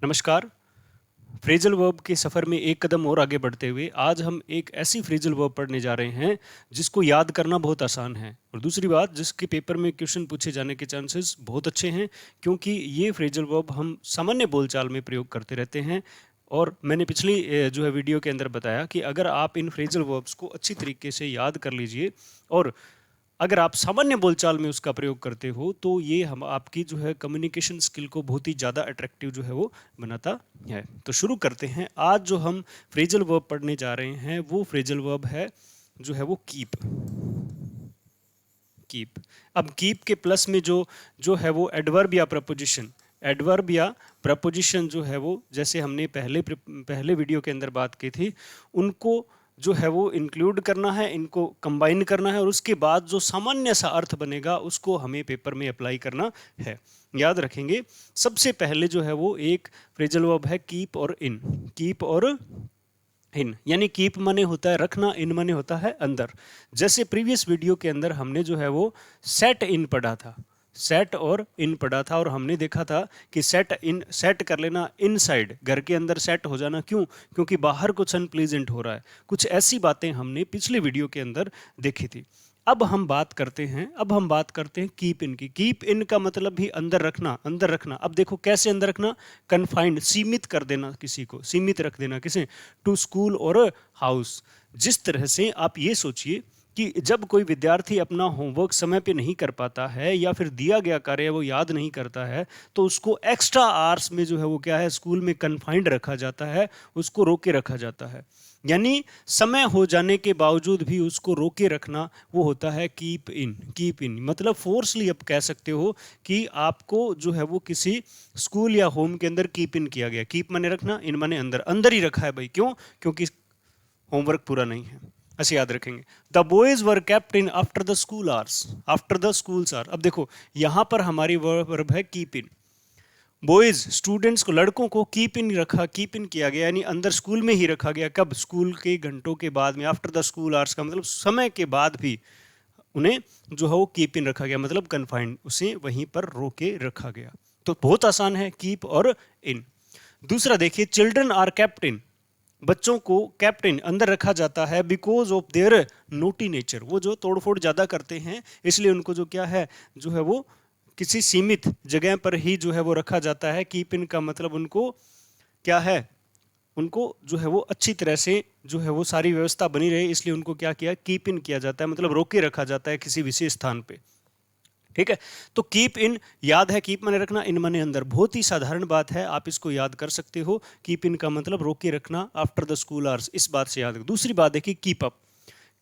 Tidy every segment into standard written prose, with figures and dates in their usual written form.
नमस्कार। Phrasal verb के सफ़र में एक कदम और आगे बढ़ते हुए आज हम एक ऐसी फ्रेजल वर्ब पढ़ने जा रहे हैं जिसको याद करना बहुत आसान है और दूसरी बात जिसके पेपर में क्वेश्चन पूछे जाने के चांसेस बहुत अच्छे हैं क्योंकि ये फ्रेजल वर्ब हम सामान्य बोलचाल में प्रयोग करते रहते हैं। और मैंने पिछली जो है वीडियो के अंदर बताया कि अगर आप इन फ्रेजल वर्ब्स को अच्छी तरीके से याद कर लीजिए और अगर आप सामान्य बोलचाल में उसका प्रयोग करते हो तो ये हम आपकी जो है कम्युनिकेशन स्किल को बहुत ही ज़्यादा अट्रैक्टिव जो है वो बनाता है। तो शुरू करते हैं। आज जो हम फ्रेजल वर्ब पढ़ने जा रहे हैं वो फ्रेजल वर्ब है जो है वो कीप। कीप। अब कीप के प्लस में जो जो है वो एडवर्ब या प्रपोजिशन, एडवर्ब या प्रपोजिशन जो है वो जैसे हमने पहले वीडियो के अंदर बात की थी उनको जो है वो इंक्लूड करना है, इनको कंबाइन करना है और उसके बाद जो सामान्य सा अर्थ बनेगा उसको हमें पेपर में अप्लाई करना है। याद रखेंगे सबसे पहले जो है वो एक फ्रेजल वर्ब है कीप और इन। कीप और इन यानी कीप माने होता है रखना, इन माने होता है अंदर। जैसे प्रीवियस वीडियो के अंदर हमने जो है वो सेट इन पढ़ा था, सेट और इन पढ़ा था और हमने देखा था कि सेट इन, सेट कर लेना इनसाइड, घर के अंदर सेट हो जाना। क्यों? क्योंकि बाहर कुछ अनप्लीजेंट हो रहा है। कुछ ऐसी बातें हमने पिछले वीडियो के अंदर देखी थी। अब हम बात करते हैं कीप इन की। कीप इन का मतलब भी अंदर रखना, अंदर रखना। अब देखो कैसे अंदर रखना, कन्फाइंड, सीमित कर देना, किसी को सीमित रख देना, किसे, टू स्कूल और हाउस। जिस तरह से आप ये सोचिए कि जब कोई विद्यार्थी अपना होमवर्क समय पे नहीं कर पाता है या फिर दिया गया कार्य वो याद नहीं करता है तो उसको एक्स्ट्रा आवर्स में जो है वो क्या है, स्कूल में कन्फाइंड रखा जाता है, उसको रोके रखा जाता है। यानी समय हो जाने के बावजूद भी उसको रोके रखना वो होता है कीप इन। कीप इन मतलब फोर्सली आप कह सकते हो कि आपको जो है वो किसी स्कूल या होम के अंदर कीप इन किया गया। कीप माने रखना, इन माने अंदर, अंदर ही रखा है भाई। क्यों? क्योंकि होमवर्क पूरा नहीं है। ऐसे याद रखेंगे। The boys were kept in after the school hours, after the schools hour. अब देखो यहां पर हमारी वर्ब है कीप इन। बॉयज स्टूडेंट्स को, लड़कों को कीप इन रखा, कीप इन किया गया यानी अंदर स्कूल में ही रखा गया। कब? स्कूल के घंटों के बाद में, आफ्टर द स्कूल आवर्स का मतलब समय के बाद भी उन्हें जो है वो कीप इन रखा गया, मतलब कन्फाइंड, उसे वहीं पर रोके रखा गया। तो बहुत आसान है कीप और इन। दूसरा देखिए, चिल्ड्रन आर केप्ट इन, बच्चों को कैप्टन अंदर रखा जाता है because of their naughty nature. वो जो तोड़फोड़ ज़्यादा करते हैं इसलिए उनको जो क्या है, जो है वो किसी सीमित जगह पर ही जो है वो रखा जाता है। कीप इन का मतलब उनको क्या है, उनको जो है वो अच्छी तरह से जो है वो सारी व्यवस्था बनी रहे इसलिए उनको क्या किया, कीप इन किया जाता है, मतलब रोके रखा जाता है किसी विशेष स्थान पे। ठीक है। तो कीप इन याद है, कीप माने रखना, इन माने अंदर। बहुत ही साधारण बात है, आप इसको याद कर सकते हो। कीप इन का मतलब रोके रखना आफ्टर द स्कूल आवर्स, इस बात से याद रखो। दूसरी बात है कि keep up.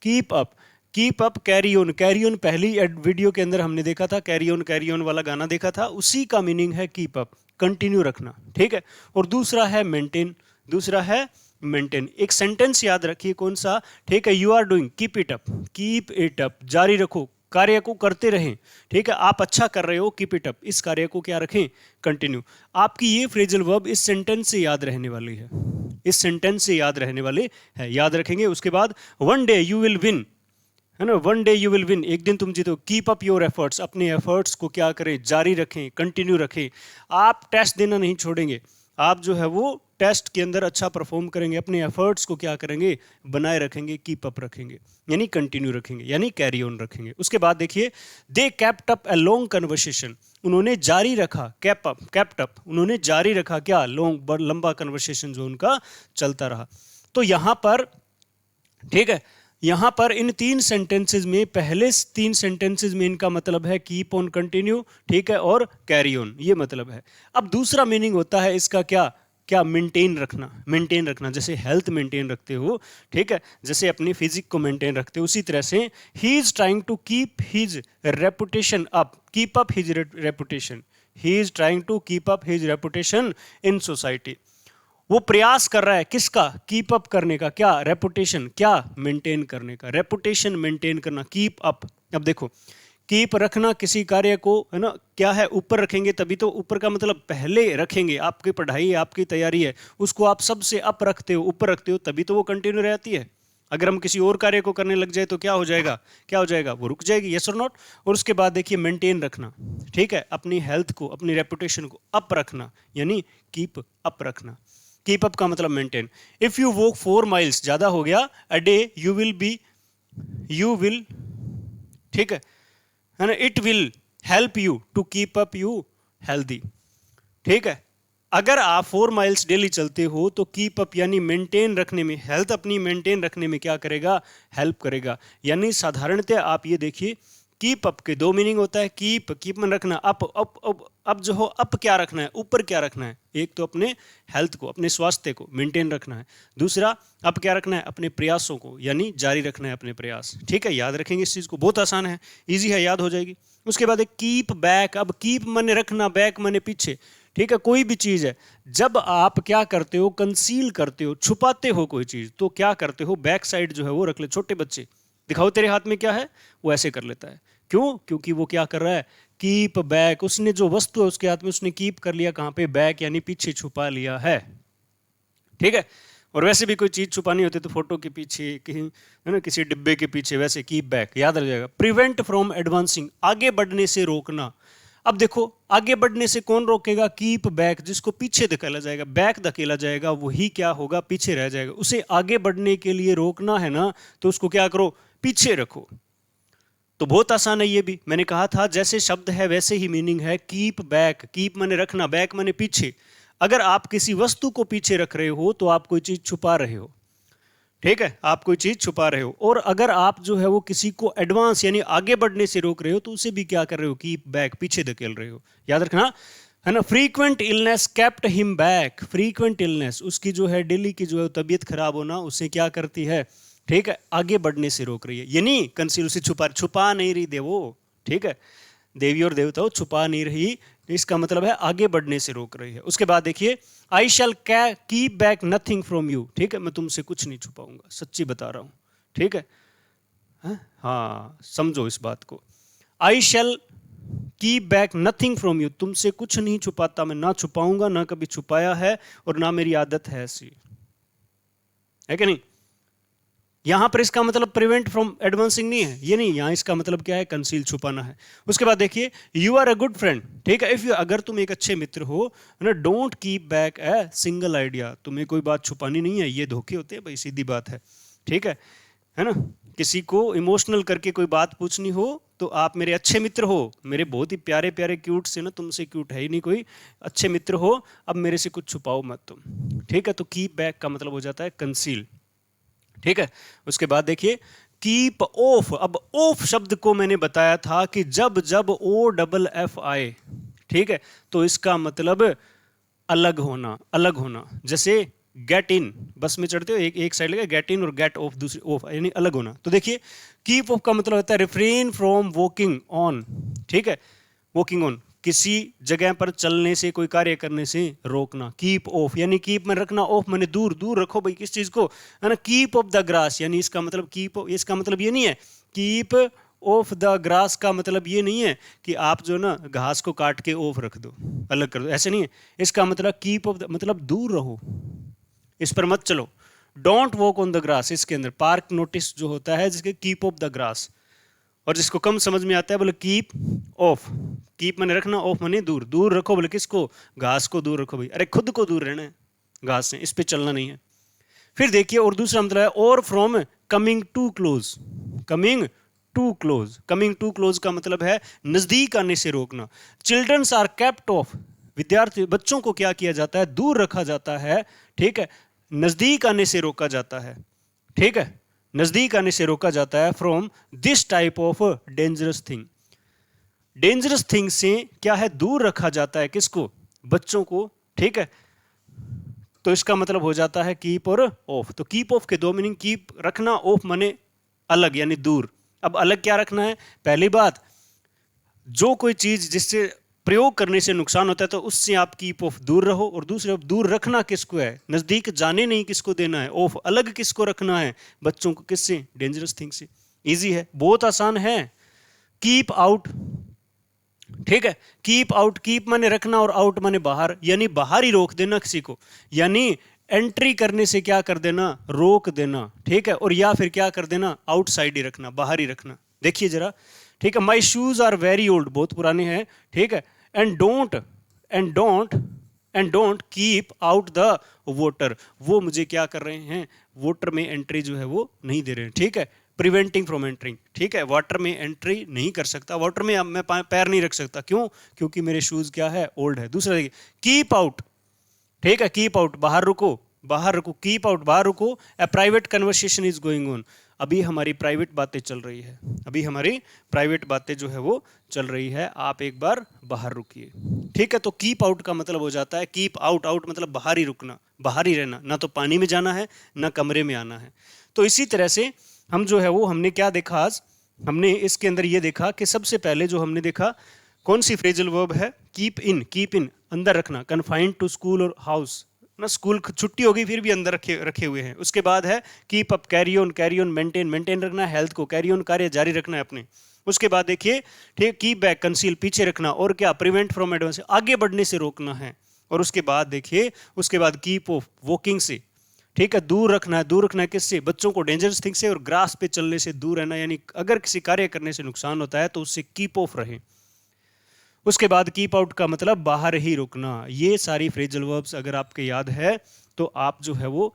Keep up, keep up, carry on. Carry on पहली वीडियो के अंदर हमने देखा था, कैरी ऑन वाला गाना देखा था, उसी का मीनिंग है कीप अप, कंटिन्यू रखना। ठीक है। और दूसरा है मेंटेन, दूसरा है मेंटेन। एक सेंटेंस याद रखिए कौन सा, ठीक है, you are doing, keep it up, keep it up, जारी रखो, कार्य को करते रहें। ठीक है, आप अच्छा कर रहे हो, कीप इट अप, इस कार्य को क्या रखें, कंटिन्यू। आपकी ये फ्रेजल वर्ब इस सेंटेंस से याद रहने वाली है, इस सेंटेंस से याद रहने वाले है, याद रखेंगे। उसके बाद one day you will win, है ना, one day you will win, एक दिन तुम जीतो। कीप अप योर एफर्ट्स, अपने एफर्ट्स को क्या करें, जारी रखें, कंटिन्यू रखें। आप टेस्ट देना नहीं छोड़ेंगे, आप जो है वो टेस्ट के अंदर अच्छा परफॉर्म करेंगे, अपने एफर्ट्स को क्या करेंगे, बनाए रखेंगे, कीप अप रखेंगे, यानी कंटिन्यू रखेंगे, यानी कैरी ऑन रखेंगे। उसके बाद देखिए, दे kept up a long conversation, उन्होंने जारी रखा, कैप्ट अप, उन्होंने जारी रखा क्या, लॉन्ग, लंबा कन्वर्सेशन जो उनका चलता रहा। तो यहां पर ठीक है, यहां पर इन तीन सेंटेंसेस में, पहले तीन सेंटेंसेस में इनका मतलब है कीप ऑन, कंटिन्यू, ठीक है, और कैरी ऑन, ये मतलब है। अब दूसरा मीनिंग होता है इसका क्या, क्या, मेंटेन रखना, मेंटेन रखना, जैसे हेल्थ मेंटेन रखते हो, ठीक है, जैसे अपनी फिजिक को मेंटेन रखते हो, उसी तरह से he is trying to keep his reputation up, keep up his reputation, he is trying to keep up his reputation in society. वो प्रयास कर रहा है किसका, कीप अप करने का, क्या, रेपुटेशन, क्या, मेंटेन करने का, रेपुटेशन मेंटेन करना, कीप अप। अब देखो, कीप रखना किसी कार्य को, है ना, क्या है, ऊपर रखेंगे तभी तो, ऊपर का मतलब पहले रखेंगे, आपकी पढ़ाई है, आपकी तैयारी है, उसको आप सबसे अप रखते हो, ऊपर रखते हो, तभी तो वो कंटिन्यू रहती है। अगर हम किसी और कार्य को करने लग जाए तो क्या हो जाएगा, वो रुक जाएगी, यस और नॉट। और उसके बाद देखिए मेंटेन रखना, ठीक है, अपनी हेल्थ को, अपनी रेपुटेशन को अप रखना, यानी कीप अप रखना। कीप अप का मतलब maintain. If you walk 4 miles, ज्यादा हो गया, अ डे, यू विल, ठीक है ना, it will help you to keep up you healthy, ठीक है। अगर आप 4 माइल्स डेली चलते हो तो कीप अप यानी मेंटेन रखने में, हेल्थ अपनी मेंटेन रखने में क्या करेगा, हेल्प करेगा। यानी साधारणतः आप ये देखिए, कीप अप के 2 मीनिंग होता है। कीप में रखना, अप जो हो, अप क्या रखना है, ऊपर क्या रखना है। एक तो अपने हेल्थ को, अपने स्वास्थ्य को मेंटेन रखना है, दूसरा अप क्या रखना है, अपने प्रयासों को, यानी जारी रखना है अपने प्रयास, ठीक है। याद रखेंगे इस चीज को, बहुत आसान है, इजी है, याद हो जाएगी। उसके बाद एक कीप बैक। अब कीप माने रखना, बैक माने पीछे, ठीक है। कोई भी चीज है, जब आप क्या करते हो, कंसील करते हो, छुपाते हो कोई चीज, तो क्या करते हो, बैक साइड जो है वो रख ले। छोटे बच्चे, दिखाओ तेरे हाथ में क्या है, वो ऐसे कर लेता है। क्यों? क्योंकि वो क्या कर रहा है, कीप बैक। उसने जो वस्तु है उसके हाथ में, उसने कीप कर लिया कहां पे, बैक, यानी पीछे छुपा लिया है, ठीक है। और वैसे भी कोई चीज छुपानी होती है तो फोटो के पीछे, कहीं है ना, किसी डिब्बे के पीछे, वैसे कीप बैक, याद रह जाएगा। प्रिवेंट फ्रॉम एडवांसिंग, आगे बढ़ने से रोकना। अब देखो, आगे बढ़ने से कौन रोकेगा, कीप बैक, जिसको पीछे धकेला जाएगा, बैक धकेला जाएगा, वही क्या होगा, पीछे रह जाएगा। उसे आगे बढ़ने के लिए रोकना है ना, तो उसको क्या करो, पीछे रखो। तो बहुत आसान है ये भी, मैंने कहा था जैसे शब्द है वैसे ही मीनिंग है। कीप बैक, कीप माने रखना, बैक माने पीछे। अगर आप किसी वस्तु को पीछे रख रहे हो तो आप कोई चीज छुपा रहे हो, ठीक है, आप कोई चीज छुपा रहे हो। और अगर आप जो है वो किसी को एडवांस यानी आगे बढ़ने से रोक रहे हो तो उसे भी क्या कर रहे हो, कीप बैक, पीछे धकेल रहे हो, याद रखना, है ना। Frequent illness kept him back. Frequent illness, उसकी जो है डेली की जो है तबीयत खराब होना, उसे क्या करती है, ठीक है, आगे बढ़ने से रोक रही है। यानी कंसील, उसे छुपा नहीं रही देवो, ठीक है, देवी और देवताओं छुपा नहीं रही, इसका मतलब है आगे बढ़ने से रोक रही है। उसके बाद देखिए, I shall keep back nothing from you, ठीक है, मैं तुमसे कुछ नहीं छुपाऊंगा, सच्ची बता रहा हूं, ठीक है। हाँ, समझो इस बात को। I shall keep back nothing from you, तुमसे कुछ नहीं छुपाता मैं, ना छुपाऊंगा, ना कभी छुपाया है, और ना मेरी आदत है ऐसी, है कि नहीं। यहां पर इसका मतलब प्रिवेंट फ्रॉम एडवांसिंग नहीं है, ये नहीं, यहां इसका मतलब क्या है, कंसील, छुपाना है। उसके बाद देखिए, you are a good friend, ठीक है, इफ यू, अगर तुम एक अच्छे मित्र हो ना, don't keep back a single idea, तुम्हें कोई बात छुपानी नहीं है, ये धोखे होते हैं भाई, सीधी बात है ना। किसी को इमोशनल करके कोई बात पूछनी हो तो आप मेरे अच्छे मित्र हो, मेरे बहुत ही प्यारे प्यारे क्यूट से ना, तुमसे क्यूट है ही नहीं कोई, अच्छे मित्र हो, अब मेरे से कुछ छुपाओ मत तुम, ठीक है। तो कीप बैक का मतलब हो जाता है कंसील, ठीक है। उसके बाद देखिए, कीप ऑफ। अब ऑफ शब्द को मैंने बताया था कि जब जब ओ डबल एफ आए, ठीक है, तो इसका मतलब अलग होना, अलग होना। जैसे गेट इन, बस में चढ़ते हो, एक साइड लगा गेट इन, और गेट ऑफ दूसरी ऑफ, यानी अलग होना। तो देखिए, कीप ऑफ का मतलब होता है रिफ्रेन फ्रॉम वॉकिंग ऑन, ठीक है, वॉकिंग ऑन, किसी जगह पर चलने से, कोई कार्य करने से रोकना। कीप ऑफ यानी कीप में रखना, ऑफ मैंने दूर, दूर रखो भाई किस चीज को, है ना। कीप ऑफ द ग्रास, यानी इसका मतलब कीप, इसका मतलब ये नहीं है, कीप ऑफ द ग्रास का मतलब ये नहीं है कि आप जो ना घास को काट के ऑफ रख दो, अलग कर दो, ऐसे नहीं है। इसका मतलब कीप ऑफ मतलब दूर रहो, इस पर मत चलो। Don't walk on the grass, इसके अंदर पार्क नोटिस जो होता है जिसके कीप ऑफ द ग्रास, और जिसको कम समझ में आता है बोले कीप ऑफ, कीप मैंने रखना, ऑफ मैंने दूर, दूर रखो, बोले किसको, घास को दूर रखो भाई, अरे खुद को दूर रहना है घास से, इस पे चलना नहीं है। फिर देखिए, और दूसरा मतलब है और from coming to close, coming to close, coming to close का मतलब है नजदीक आने से रोकना। चिल्ड्रंस आर केप्ट ऑफ, विद्यार्थी बच्चों को क्या किया जाता है, दूर रखा जाता है, ठीक है, नजदीक आने से रोका जाता है, ठीक है, नजदीक आने से रोका जाता है from this type of dangerous thing. Dangerous thing से क्या है, दूर रखा जाता है किसको, बच्चों को, ठीक है। तो इसका मतलब हो जाता है कीप और ऑफ। तो कीप ऑफ के 2 मीनिंग, कीप रखना, ऑफ माने अलग यानी दूर। अब अलग क्या रखना है, पहली बात, जो कोई चीज जिससे प्रयोग करने से नुकसान होता है तो उससे आप कीप ऑफ, दूर रहो। और दूसरे, दूर रखना किसको है, नजदीक जाने नहीं किसको देना है, ऑफ अलग किसको रखना है, बच्चों को, किससे, डेंजरस थिंग से। इजी है, बहुत आसान है। कीप आउट, ठीक है, कीप आउट, कीप माने रखना और आउट माने बाहर, यानी बाहर ही रोक देना किसी को, यानी एंट्री करने से क्या कर देना, रोक देना, ठीक है, और या फिर क्या कर देना, आउटसाइड ही रखना, बाहर ही रखना। देखिए जरा, ठीक है, my shoes are very old, बहुत पुराने हैं, ठीक है, and don't keep out the voter, वो मुझे क्या कर रहे हैं, वोटर में एंट्री जो है वो नहीं दे रहे हैं, ठीक है, प्रिवेंटिंग फ्रॉम एंट्रिंग, ठीक है, वाटर में एंट्री नहीं कर सकता, वाटर में मैं पैर नहीं रख सकता, क्यों, क्योंकि मेरे शूज क्या है, ओल्ड है। दूसरा देखिए, कीप आउट, ठीक है, कीप आउट, बाहर रुको, बाहर रुको, कीप आउट, बाहर रुको, a private conversation is going on, अभी हमारी प्राइवेट बातें चल रही है, अभी हमारी प्राइवेट बातें जो है वो चल रही है, आप एक बार बाहर रुकिए, ठीक है। तो कीप आउट का मतलब हो जाता है, कीप आउट, आउट मतलब बाहर ही रुकना, बाहर ही रहना, ना तो पानी में जाना है, ना कमरे में आना है। तो इसी तरह से हम जो है वो हमने क्या देखा आज, हमने इसके अंदर ये देखा कि सबसे पहले जो हमने देखा कौन सी फ्रेजल वर्ब है, कीप इन अंदर रखना, कन्फाइंड टू स्कूल और हाउस ना, स्कूल छुट्टी होगी फिर भी अंदर रखे हुए हैं। उसके बाद है keep up, carry on, maintain रखना है हेल्थ को, कैरी ऑन कार्य जारी रखना है अपने। उसके बाद देखिए, ठीक, कीप बैक, कंसील पीछे रखना, और क्या, प्रिवेंट फ्रॉम एडवांस आगे बढ़ने से रोकना है। और उसके बाद देखिए, उसके बाद कीप ऑफ, वॉकिंग से, ठीक है, दूर रखना है किससे, बच्चों को डेंजरस थिंग से और ग्रास पे चलने से दूर रहना, यानी अगर किसी कार्य करने से नुकसान होता है तो उससे कीप ऑफ रहे। उसके बाद कीप आउट का मतलब बाहर ही रुकना। ये सारी फ्रेजल वर्ब्स अगर आपके याद है तो आप जो है वो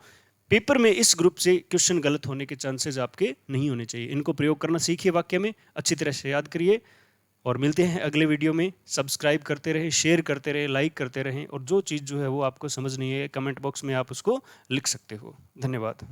पेपर में इस ग्रुप से क्वेश्चन गलत होने के चांसेस आपके नहीं होने चाहिए। इनको प्रयोग करना सीखिए, वाक्य में अच्छी तरह से याद करिए, और मिलते हैं अगले वीडियो में। सब्सक्राइब करते रहे, शेयर करते रहे, लाइक करते रहें, और जो चीज़ जो है वो आपको समझ नहीं है कमेंट बॉक्स में आप उसको लिख सकते हो। धन्यवाद।